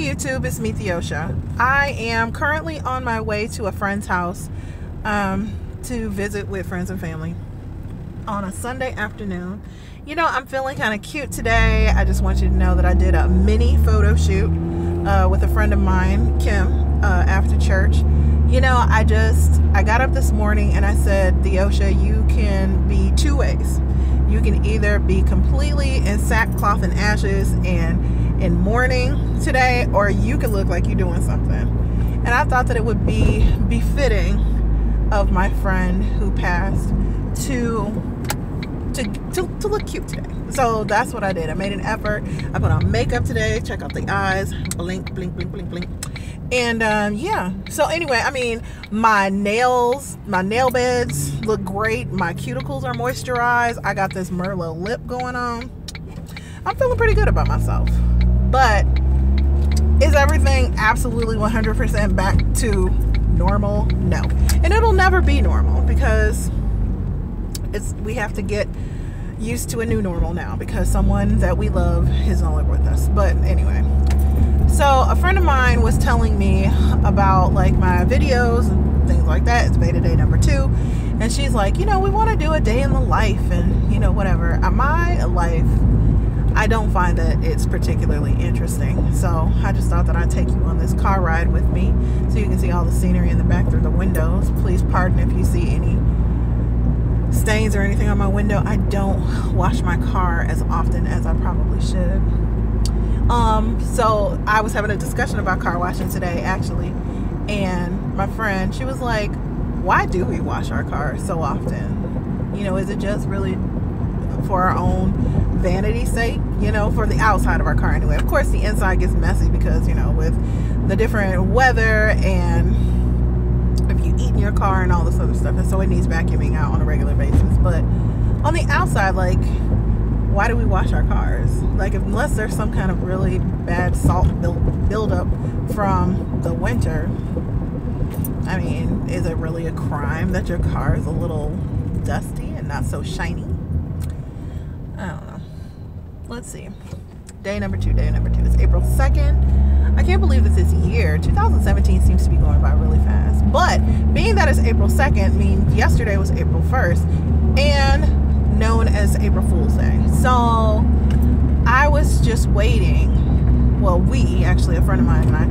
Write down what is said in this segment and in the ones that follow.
Hey YouTube, it's me, Theosha. I am currently on my way to a friend's house to visit with friends and family on a Sunday afternoon. You know, I'm feeling kind of cute today. I just want you to know that I did a mini photo shoot with a friend of mine, Kim, after church. You know, I got up this morning and I said, Theosha, you can be two ways. You can either be completely in sackcloth and ashes and in mourning today, or you could look like you're doing something. And I thought that it would be befitting of my friend who passed to look cute today. So that's what I did. I made an effort. I put on makeup today. Check out the eyes. Blink, blink, blink, blink, blink. And yeah. So anyway, I mean, my nail beds look great. My cuticles are moisturized. I got this Merlot lip going on. I'm feeling pretty good about myself. But is everything absolutely 100% back to normal? No. And it'll never be normal because we have to get used to a new normal now because someone that we love is no longer with us. But anyway, so a friend of mine was telling me about like my videos and things like that. It's VEDA day number 2. And she's like, you know, we want to do a day in the life and, you know, whatever. My life, I don't find that it's particularly interesting. So I just thought that I'd take you on this car ride with me so you can see all the scenery in the back through the windows. Please pardon if you see any stains or anything on my window. I don't wash my car as often as I probably should. So I was having a discussion about car washing today actually, and my friend, she was like, why do we wash our cars so often? You know, is it just really for our own vanity's sake? You know, for the outside of our car anyway. Of course the inside gets messy because, you know, with the different weather and if you eat in your car and all this other stuff, and so it needs vacuuming out on a regular basis. But on the outside, like, why do we wash our cars? Like, unless there's some kind of really bad salt buildup from the winter, I mean, is it really a crime that your car is a little dusty and not so shiny? I don't know. Let's see. Day number 2. It's April 2nd. I can't believe that this year, 2017, seems to be going by really fast. But being that it's April 2nd means yesterday was April 1st and known as April Fool's Day. So I was just waiting. Well, we, actually, a friend of mine and I.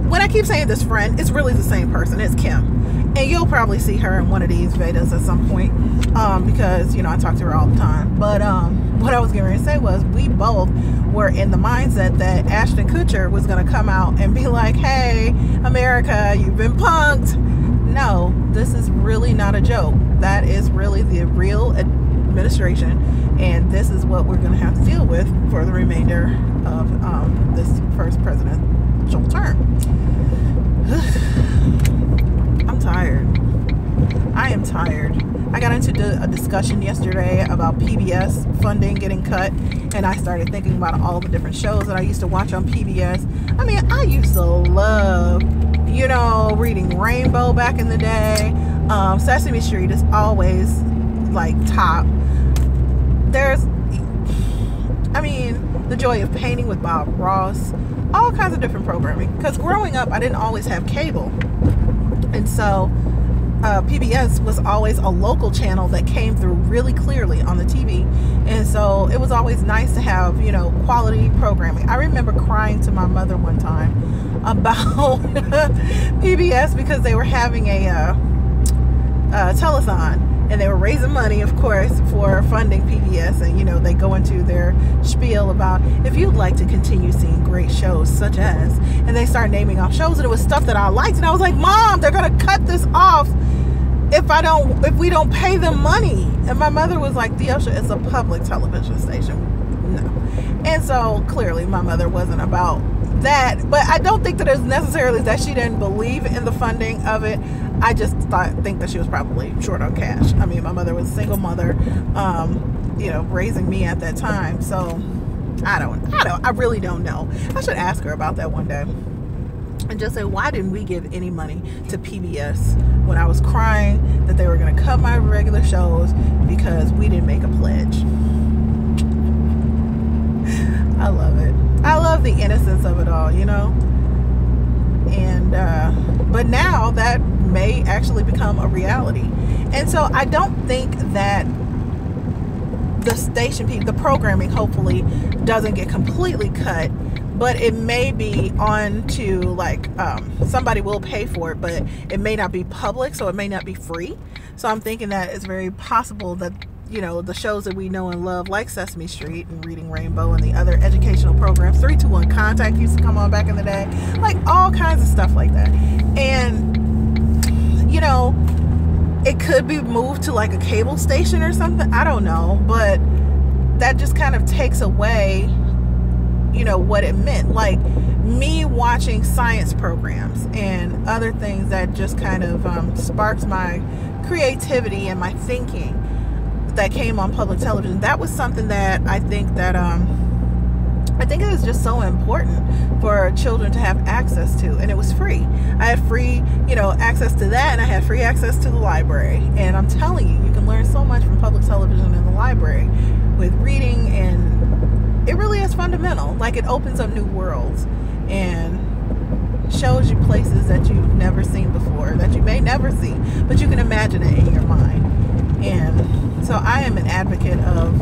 When I keep saying this friend, it's really the same person. It's Kim. And you'll probably see her in one of these VEDAs at some point because, you know, I talk to her all the time. But what I was getting ready to say was we both were in the mindset that Ashton Kutcher was going to come out and be like, hey, America, you've been punked. No, this is really not a joke. That is really the real administration. And this is what we're going to have to deal with for the remainder of this first presidential term. I'm tired. I am tired. I got into a discussion yesterday about PBS funding getting cut, and I started thinking about all the different shows that I used to watch on PBS. I mean, I used to love, you know, Reading Rainbow back in the day. Sesame Street is always like top. There's, I mean, The Joy of Painting with Bob Ross, all kinds of different programming. Because growing up, I didn't always have cable. And so PBS was always a local channel that came through really clearly on the TV. And so it was always nice to have, you know, quality programming. I remember crying to my mother one time about PBS because they were having a telethon. And they were raising money, of course, for funding PBS. And, you know, they go into their spiel about if you'd like to continue seeing great shows such as, and they start naming off shows, and it was stuff that I liked. And I was like, Mom, they're going to cut this off if we don't pay them money. And my mother was like, Theosha, it's a public television station. No. And so clearly my mother wasn't about that. But I don't think that it's necessarily that she didn't believe in the funding of it. I just think that she was probably short on cash. I mean, my mother was a single mother, you know, raising me at that time. So I really don't know. I should ask her about that one day and just say, why didn't we give any money to PBS when I was crying that they were going to cut my regular shows because we didn't make a pledge? I love it. I love the innocence of it all, you know? And but now that may actually become a reality. And so I don't think that the station, the programming hopefully doesn't get completely cut, but it may be on to like somebody will pay for it, but it may not be public, so it may not be free. So I'm thinking that it's very possible that, you know, the shows that we know and love, like Sesame Street and Reading Rainbow and the other educational programs, 321 Contact used to come on back in the day, like all kinds of stuff like that. And you know, it could be moved to like a cable station or something, I don't know, but that just kind of takes away, you know, what it meant. Like me watching science programs and other things that just kind of sparks my creativity and my thinking that came on public television. That was something that I think it is just so important for children to have access to, and it was free. I had free, you know, access to that, and I had free access to the library. And I'm telling you, you can learn so much from public television in the library with reading, and it really is fundamental. Like, it opens up new worlds and shows you places that you've never seen before, that you may never see, but you can imagine it in your mind. And so I am an advocate of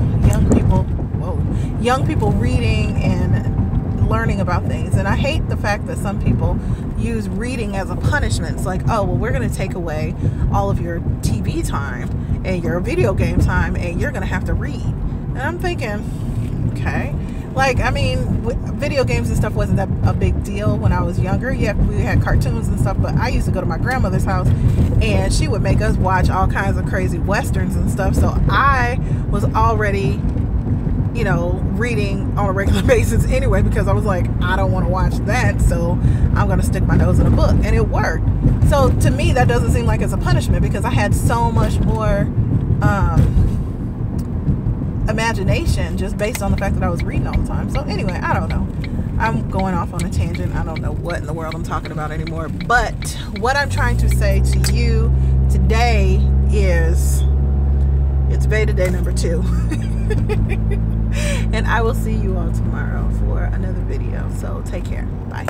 young people reading and learning about things. And I hate the fact that some people use reading as a punishment. It's like, oh, well, we're going to take away all of your TV time and your video game time, and you're going to have to read. And I'm thinking, okay. Like, I mean, video games and stuff wasn't that a big deal when I was younger. Yeah, we had cartoons and stuff, but I used to go to my grandmother's house, and she would make us watch all kinds of crazy westerns and stuff. So I was already, you know, reading on a regular basis anyway, because I was like, I don't want to watch that, so I'm going to stick my nose in a book. And it worked. So to me, that doesn't seem like it's a punishment, because I had so much more imagination just based on the fact that I was reading all the time. So anyway, I don't know. I'm going off on a tangent. I don't know what in the world I'm talking about anymore. But what I'm trying to say to you today is it's VEDA day number 2. And I will see you all tomorrow for another video. So take care. Bye.